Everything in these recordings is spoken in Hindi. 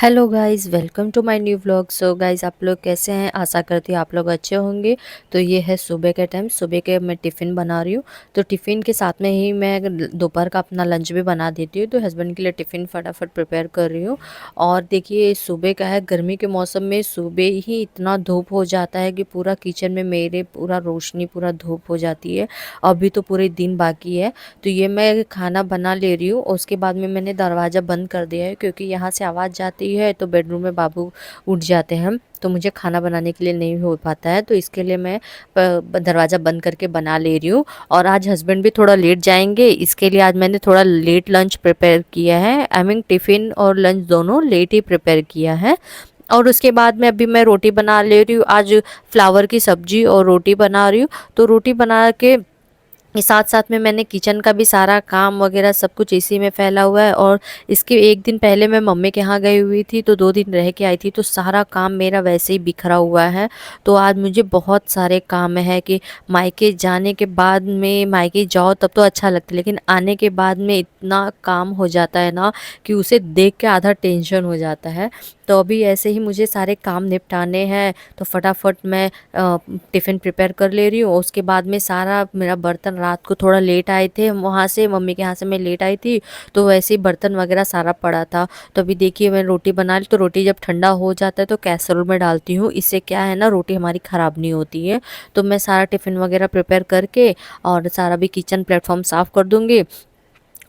Hello guys, welcome to my new vlog. So guys, आप लोग कैसे हैं? आशा करती हूँ आप लोग अच्छे होंगे। तो ये है सुबह के टाइम, सुबह के मैं टिफ़िन बना रही हूँ। तो टिफ़िन के साथ में ही मैं दोपहर का अपना लंच भी बना देती हूँ। तो हस्बैंड के लिए टिफ़िन फटाफट प्रिपेयर कर रही हूँ। और देखिए, सुबह का है, गर्मी के मौसम में सुबह ही इतना धूप हो जाता है कि पूरा किचन में मेरे पूरा रोशनी, पूरा धूप हो जाती है। अभी तो पूरे दिन बाकी है। तो ये मैं खाना बना ले रही हूँ और उसके बाद में मैंने दरवाज़ा बंद कर दिया है, क्योंकि यहाँ से आवाज़ जाती है तो बेडरूम में बाबू उठ जाते हैं। तो मुझे खाना बनाने के लिए नहीं हो पाता है, तो इसके लिए मैं दरवाज़ा बंद करके बना ले रही हूँ। और आज हस्बैंड भी थोड़ा लेट जाएंगे, इसके लिए आज मैंने थोड़ा लेट लंच प्रिपेयर किया है। आई मीन टिफ़िन और लंच दोनों लेट ही प्रिपेयर किया है। और उसके बाद में अभी मैं रोटी बना ले रही हूँ। आज फ्लावर की सब्जी और रोटी बना रही हूँ। तो रोटी बना के साथ साथ में मैंने किचन का भी सारा काम वगैरह सब कुछ इसी में फैला हुआ है। और इसके एक दिन पहले मैं मम्मी के यहाँ गई हुई थी, तो 2 दिन रह के आई थी, तो सारा काम मेरा वैसे ही बिखरा हुआ है। तो आज मुझे बहुत सारे काम है कि मायके जाने के बाद में, मायके जाओ तब तो अच्छा लगता है, लेकिन आने के बाद में इतना काम हो जाता है ना कि उसे देख के आधा टेंशन हो जाता है। तो अभी ऐसे ही मुझे सारे काम निपटाने हैं, तो फटाफट मैं टिफ़िन प्रिपेयर कर ले रही हूँ। उसके बाद में सारा मेरा बर्तन, रात को थोड़ा लेट आए थे वहाँ से, मम्मी के यहाँ से मैं लेट आई थी, तो वैसे ही बर्तन वगैरह सारा पड़ा था। तो अभी देखिए, मैं रोटी बना ली, तो रोटी जब ठंडा हो जाता है तो कैसरोल में डालती हूँ। इससे क्या है ना, रोटी हमारी ख़राब नहीं होती है। तो मैं सारा टिफ़िन वगैरह प्रिपेयर करके और सारा भी किचन प्लेटफॉर्म साफ़ कर दूँगी।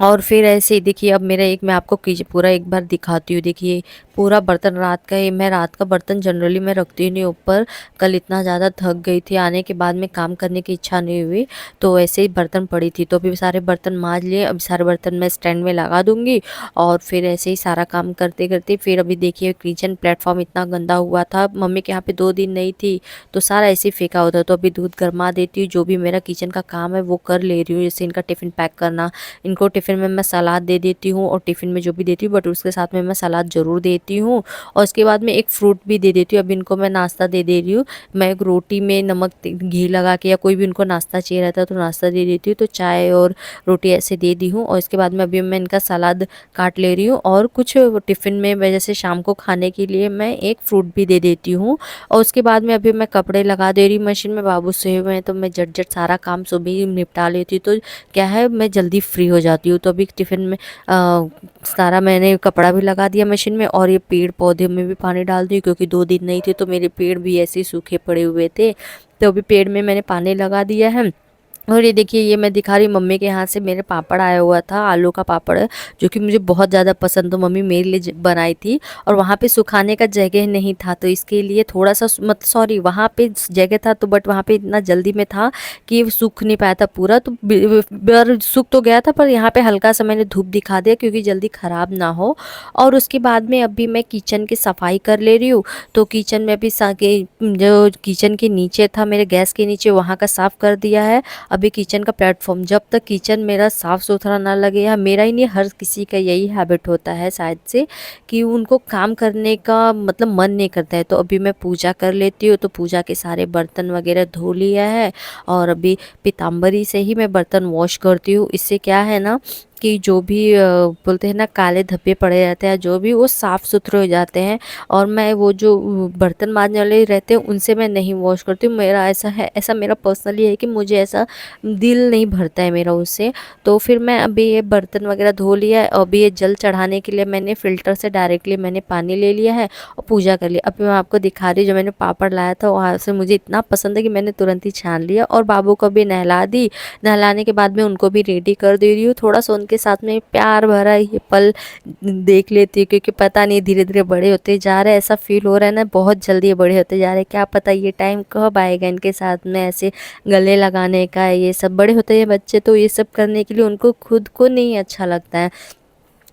और फिर ऐसे ही देखिए, अब मेरा एक, मैं आपको पूरा एक बार दिखाती हूँ। देखिए, पूरा बर्तन रात का है। मैं रात का बर्तन जनरली मैं रखती ही नहीं ऊपर। कल इतना ज़्यादा थक गई थी, आने के बाद में काम करने की इच्छा नहीं हुई, तो ऐसे ही बर्तन पड़ी थी। तो अभी सारे बर्तन मांज लिए, अब सारे बर्तन मैं स्टैंड में लगा दूंगी। और फिर ऐसे ही सारा काम करते करते फिर अभी देखिए, किचन प्लेटफॉर्म इतना गंदा हुआ था। मम्मी के यहाँ पे 2 दिन नहीं थी, तो सारा ऐसे ही फेंका होता। तो अभी दूध गर्मा देती हूँ, जो भी मेरा किचन का काम है वो कर ले रही हूँ। जैसे इनका टिफ़िन पैक करना, इनको टिफ़िन में मैं सलाद दे देती हूँ, और टिफ़िन में जो भी देती हूँ, बट उसके साथ में मैं सलाद ज़रूर देती हूँ। और उसके बाद में एक फ्रूट भी दे देती हूँ। अब इनको मैं नाश्ता दे रही हूँ। मैं एक रोटी में नमक घी लगा के, या कोई भी उनको नाश्ता चाहिए रहता है तो नाश्ता दे देती हूँ। तो चाय और रोटी ऐसे दे दी हूँ। और इसके बाद में अभी मैं इनका सलाद काट ले रही हूँ, और कुछ टिफ़िन में मैं जैसे शाम को खाने के लिए मैं एक फ्रूट भी दे देती हूँ। और उसके बाद में अभी मैं कपड़े लगा दे रही हूँ मशीन में। बाबू सोए हुए हैं, तो मैं झट झट सारा काम सुबह ही निपटा लेती हूँ। तो क्या है, मैं जल्दी फ्री हो जाती हूँ। तो अभी टिफ़िन में सारा मैंने कपड़ा भी लगा दिया मशीन में, और ये पेड़ पौधे में भी पानी डाल दी, क्योंकि 2 दिन नहीं थे तो मेरे पेड़ भी ऐसे ही सूखे पड़े हुए थे। तो अभी पेड़ में मैंने पानी लगा दिया है। और ये देखिए, ये मैं दिखा रही हूँ, मम्मी के यहाँ से मेरे पापड़ आया हुआ था, आलू का पापड़ है, जो कि मुझे बहुत ज़्यादा पसंद, तो मम्मी मेरे लिए बनाई थी। और वहाँ पे सुखाने का जगह नहीं था, तो इसके लिए थोड़ा सा मत सॉरी, वहाँ पे जगह था तो, बट वहाँ पे इतना जल्दी में था कि सूख नहीं पाया था पूरा। तो सूख तो गया था, पर यहाँ पे हल्का सा मैंने धूप दिखा दिया, क्योंकि जल्दी ख़राब ना हो। और उसके बाद में अभी मैं किचन की सफाई कर ले रही हूँ। तो किचन में भी जो किचन के नीचे था, मेरे गैस के नीचे, वहाँ का साफ़ कर दिया है। अभी किचन का प्लेटफॉर्म, जब तक किचन मेरा साफ़ सुथरा ना लगे, या मेरा ही नहीं, हर किसी का यही हैबिट होता है शायद से, कि उनको काम करने का मतलब मन नहीं करता है। तो अभी मैं पूजा कर लेती हूँ। तो पूजा के सारे बर्तन वगैरह धो लिया है, और अभी पीताम्बरी से ही मैं बर्तन वॉश करती हूँ। इससे क्या है ना, कि जो भी बोलते हैं ना, काले धब्बे पड़े रहते हैं, जो भी, वो साफ़ सुथरे हो जाते हैं। और मैं वो जो बर्तन मांजने वाले रहते हैं, उनसे मैं नहीं वॉश करती हूँ। मेरा ऐसा है, ऐसा मेरा पर्सनली है कि मुझे ऐसा दिल नहीं भरता है मेरा उससे। तो फिर मैं अभी ये बर्तन वगैरह धो लिया है, और अभी ये जल चढ़ाने के लिए मैंने फ़िल्टर से डायरेक्टली मैंने पानी ले लिया है और पूजा कर लिया। अभी मैं आपको दिखा रही हूँ, जो मैंने पापड़ लाया था वहाँ से मुझे इतना पसंद है कि मैंने तुरंत ही छान लिया, और बाबू को भी नहला दी। नहलाने के बाद में उनको भी रेडी कर दे रही हूँ। थोड़ा सा उनके साथ में प्यार भरा ये पल देख लेती हूँ, क्योंकि पता नहीं धीरे धीरे बड़े होते जा रहे हैं, ऐसा फील हो रहा है ना, बहुत जल्दी ये बड़े होते जा रहे हैं। क्या पता ये टाइम कब आएगा इनके साथ में ऐसे गले लगाने का। ये सब बड़े होते हैं बच्चे, तो ये सब करने के लिए उनको खुद को नहीं अच्छा लगता है।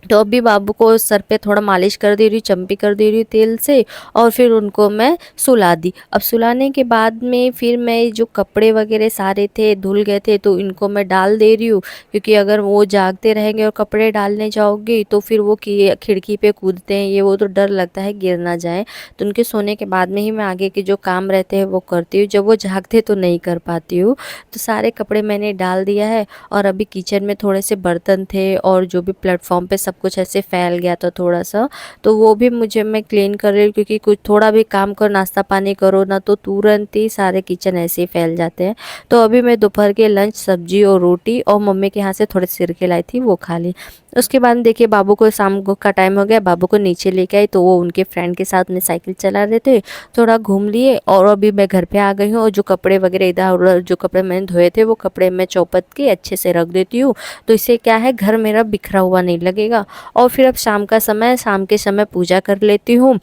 तो अभी बाबू को सर पे थोड़ा मालिश कर दे रही हूँ, चम्पी कर दे रही हूँ तेल से, और फिर उनको मैं सुला दी। अब सुलाने के बाद में फिर मैं जो कपड़े वगैरह सारे थे, धुल गए थे, तो इनको मैं डाल दे रही हूँ। क्योंकि अगर वो जागते रहेंगे और कपड़े डालने जाओगी, तो फिर वो खिड़की पे कूदते हैं, ये वो, तो डर लगता है गिर ना जाए। तो उनके सोने के बाद में ही मैं आगे के जो काम रहते हैं वो करती हूँ, जब वो जागते तो नहीं कर पाती हूँ। तो सारे कपड़े मैंने डाल दिया है। और अभी किचन में थोड़े से बर्तन थे, और जो भी प्लेटफॉर्म पे सब कुछ ऐसे फैल गया था थोड़ा सा, तो वो भी मुझे मैं क्लीन कर रही हूँ, क्योंकि कुछ थोड़ा भी काम करो, नाश्ता पानी करो ना, तो तुरंत ही सारे किचन ऐसे ही फैल जाते हैं। तो अभी मैं दोपहर के लंच सब्जी और रोटी और मम्मी के यहाँ से थोड़े सिरके लाई थी वो खा ली। उसके बाद देखिए बाबू को शाम का टाइम हो गया, बाबू को नीचे लेके आई, तो वो उनके फ्रेंड के साथ में साइकिल चला रहे थे, थोड़ा घूम लिए और अभी मैं घर पे आ गई हूँ। और जो कपड़े वगैरह इधर उधर जो कपड़े मैंने धोए थे वो कपड़े मैं चौपट के अच्छे से रख देती हूँ, तो इससे क्या है घर मेरा बिखरा हुआ नहीं लगेगा। और फिर अब शाम का समय, शाम के समय पूजा कर लेती हूँ।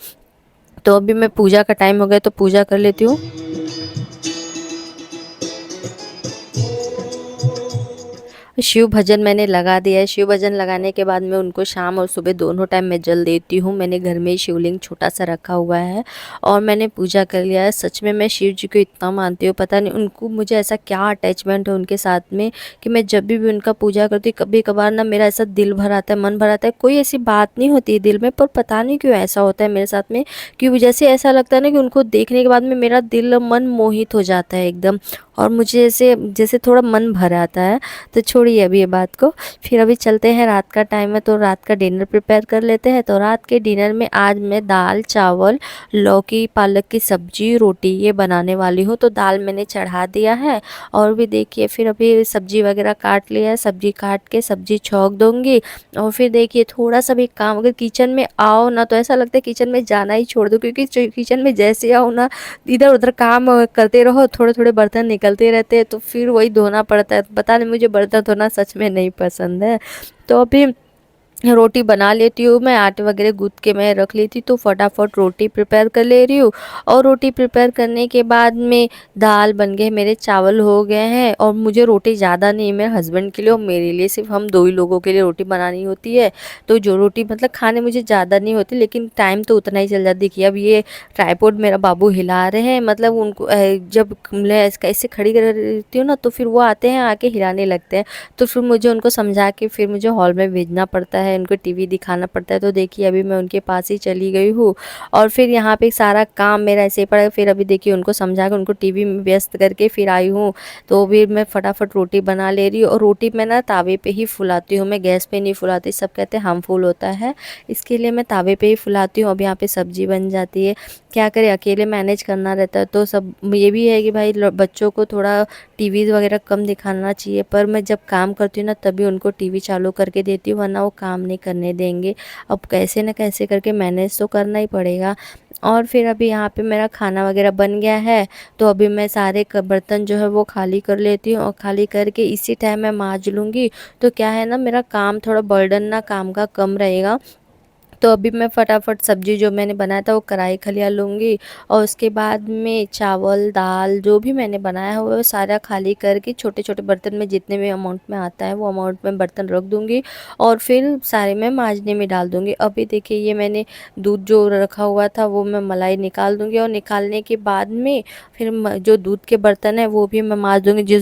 तो अभी मैं पूजा का टाइम हो गया तो पूजा कर लेती हूँ। शिव भजन मैंने लगा दिया है। शिव भजन लगाने के बाद मैं उनको शाम और सुबह दोनों टाइम मैं जल देती हूँ। मैंने घर में ही शिवलिंग छोटा सा रखा हुआ है और मैंने पूजा कर लिया है। सच में मैं शिव जी को इतना मानती हूँ, पता नहीं उनको मुझे ऐसा क्या अटैचमेंट है उनके साथ में कि मैं जब भी उनका पूजा करती हूँ कभी कभार ना मेरा ऐसा दिल भर आता है, मन भर आता है। कोई ऐसी बात नहीं होती है दिल में, पर पता नहीं क्यों ऐसा होता है मेरे साथ में, कि जैसे ऐसा लगता है ना कि उनको देखने के बाद में मेरा दिल मन मोहित हो जाता है एकदम, और मुझे ऐसे जैसे थोड़ा मन भर आता है। तो छोड़िए अभी ये बात को, फिर अभी चलते हैं, रात का टाइम है तो रात का डिनर प्रिपेयर कर लेते हैं। तो रात के डिनर में आज मैं दाल चावल लौकी पालक की सब्जी रोटी ये बनाने वाली हूँ। तो दाल मैंने चढ़ा दिया है और भी देखिए फिर अभी सब्जी वगैरह काट लिया है, सब्जी काट के सब्जी छौंक दूंगी। और फिर देखिए थोड़ा सा भी काम अगर किचन में आओ ना तो ऐसा लगता है किचन में जाना ही छोड़ दो, क्योंकि किचन में जैसे आओ ना इधर उधर काम करते रहो, थोड़े थोड़े बर्तन निकलते रहते हैं, तो फिर वही धोना पड़ता है। पता नहीं मुझे बर्तन धोना सच में नहीं पसंद है। तो अभी रोटी बना लेती हूँ मैं, आटे वगैरह गूँथ के मैं रख लेती, तो फटाफट रोटी प्रिपेयर कर ले रही हूँ। और रोटी प्रिपेयर करने के बाद में दाल बन गए, मेरे चावल हो गए हैं। और मुझे रोटी ज़्यादा नहीं, मेरे हस्बैंड के लिए और मेरे लिए, सिर्फ हम दो ही लोगों के लिए रोटी बनानी होती है। तो जो रोटी मतलब खाने मुझे ज़्यादा नहीं होती, लेकिन टाइम तो उतना ही चल जाता। देखिए अब ये ट्राइपॉड मेरा बाबू हिला रहे हैं, मतलब उनको जब मैं ऐसे खड़ी कर रहती हूँ ना तो फिर वो आते हैं आके हिलाने लगते हैं, तो फिर मुझे उनको समझा के फिर मुझे हॉल में भेजना पड़ता है, उनको टीवी दिखाना पड़ता है। तो देखिए अभी मैं उनके पास ही चली गई हूँ और फिर यहाँ पे सारा काम मेरा ऐसे ही पड़ा है। फिर अभी देखिए उनको समझा के उनको टीवी में व्यस्त करके फिर आई हूँ। तो फिर मैं फटाफट रोटी बना ले रही हूँ, और रोटी मैं ना तावे पे ही फुलाती हूँ, मैं गैस पे नहीं फुलाती, सब कहते हैं हार्मफुल होता है, इसके लिए मैं तावे पे ही फुलाती हूँ। अब यहाँ पे सब्जी बन जाती है, क्या करें अकेले मैनेज करना रहता है। तो सब ये भी है कि भाई बच्चों को थोड़ा टीवी वगैरह कम दिखाना चाहिए, पर मैं जब काम करती हूँ ना तभी उनको टीवी चालू करके देती हूँ, वरना वो काम नहीं करने देंगे। अब कैसे न कैसे करके मैनेज तो करना ही पड़ेगा। और फिर अभी यहाँ पे मेरा खाना वगैरह बन गया है, तो अभी मैं सारे बर्तन जो है वो खाली कर लेती हूँ, और खाली करके इसी टाइम मैं मांज लूँगी। तो क्या है ना मेरा काम थोड़ा बर्डन ना काम का कम रहेगा। तो अभी मैं फटाफट सब्जी जो मैंने बनाया था वो कढ़ाई खलिया लूँगी, और उसके बाद में चावल दाल जो भी मैंने बनाया है वो सारा खाली करके छोटे छोटे बर्तन में जितने भी अमाउंट में आता है वो अमाउंट में बर्तन रख दूँगी, और फिर सारे मैं मांजने में डाल दूँगी। अभी देखिए ये मैंने दूध जो रखा हुआ था वो मैं मलाई निकाल दूँगी, और निकालने के बाद में फिर जो दूध के बर्तन है वो भी मैं मांज दूँगी।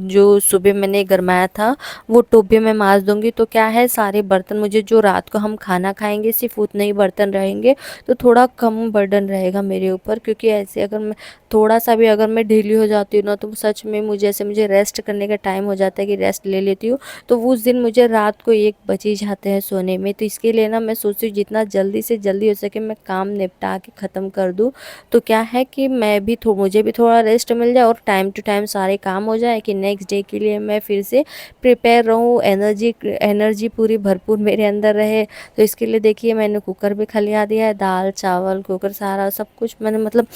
जो सुबह मैंने गरमाया था वो टोप भी मैं मांज दूँगी। तो क्या है सारे बर्तन मुझे जो रात को हम खाना खाएंगे सिर्फ उतने ही बर्तन रहेंगे, तो थोड़ा कम बर्डन रहेगा मेरे ऊपर। क्योंकि ऐसे अगर मैं थोड़ा सा भी अगर मैं ढीली हो जाती हूँ ना तो सच में मुझे रेस्ट करने का टाइम हो जाता है कि रेस्ट ले लेती हूँ, तो उस दिन मुझे रात को 1 बज ही जाते हैं सोने में। तो इसके लिए ना मैं सोचती हूँ जितना जल्दी से जल्दी हो सके मैं काम निपटा के ख़त्म कर दूँ, तो क्या है कि मुझे भी थोड़ा रेस्ट मिल जाए और टाइम टू टाइम सारे काम हो जाए, कि नेक्स्ट डे के लिए मैं फिर से प्रिपेयर रहूँ, एनर्जी पूरी भरपूर मेरे अंदर रहे। तो इसके लिए देखिए मैंने कुकर भी खलिया दिया है, दाल चावल कुकर सारा सब कुछ मैंने मतलब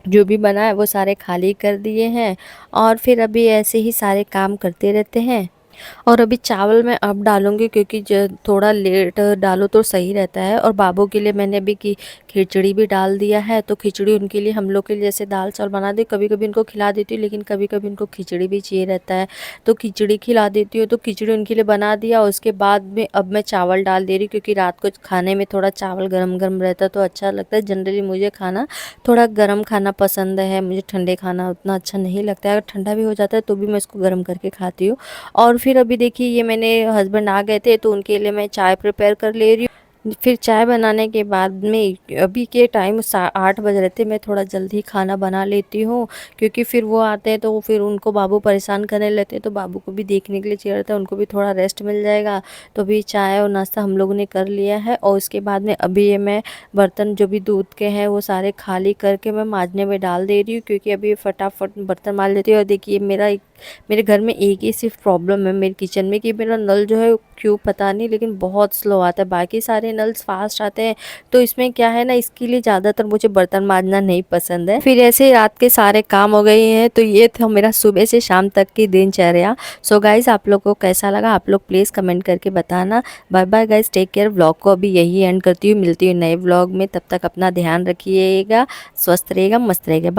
जो भी बना है वो सारे खाली कर दिए हैं। और फिर अभी ऐसे ही सारे काम करते रहते हैं। और अभी चावल मैं अब डालूँगी, क्योंकि थोड़ा लेट डालो तो सही रहता है। और बाबू के लिए मैंने अभी की खिचड़ी भी डाल दिया है, तो खिचड़ी उनके लिए हम लोग के लिए जैसे दाल चावल बना दी, कभी कभी उनको खिला देती हूँ, लेकिन कभी कभी उनको खिचड़ी भी चाहिए रहता है तो खिचड़ी खिला देती हूँ। तो खिचड़ी उनके लिए बना दिया, उसके बाद में अब मैं चावल डाल दे रही हूँ, क्योंकि रात को खाने में थोड़ा चावल गर्म गर्म रहता है तो अच्छा लगता है। जनरली मुझे खाना थोड़ा गर्म खाना पसंद है, मुझे ठंडे खाना उतना अच्छा नहीं लगता है। अगर ठंडा भी हो जाता है तो भी मैं इसको गर्म करके खाती हूँ। और फिर अभी देखिए ये मैंने हस्बैंड आ गए थे तो उनके लिए मैं चाय प्रिपेयर कर ले रही हूँ। फिर चाय बनाने के बाद में अभी के टाइम 8 बज रहे थे, मैं थोड़ा जल्दी खाना बना लेती हूँ, क्योंकि फिर वो आते हैं तो फिर उनको बाबू परेशान करने लगते हैं, तो बाबू को भी देखने के लिए चाहिए रहता है, उनको भी थोड़ा रेस्ट मिल जाएगा। तो अभी चाय और नाश्ता हम लोगों ने कर लिया है, और उसके बाद में अभी ये मैं बर्तन जो भी दूध के हैं वो सारे खाली करके मैं मांजने में डाल दे रही हूँ, क्योंकि अभी फटाफट बर्तन मांज लेती हूँ। और देखिए मेरे घर में एक ही सिर्फ प्रॉब्लम है मेरे किचन में, कि मेरा नल जो है क्यों पता नहीं लेकिन बहुत स्लो आता है, बाकी सारे नल्स फास्ट आते हैं। तो इसमें क्या है ना, इसके लिए ज़्यादातर मुझे बर्तन मांजना नहीं पसंद है। फिर ऐसे ही रात के सारे काम हो गए हैं, तो ये था मेरा सुबह से शाम तक की दिनचर्या। सो गाइज, आप लोग को कैसा लगा आप लोग प्लीज़ कमेंट करके बताना। Bye bye guys, take care. Vlog को अभी यही एंड करती हूँ, मिलती हूँ नए व्लॉग में, तब तक अपना ध्यान रखिएगा, स्वस्थ रहेगा, मस्त रहेगा।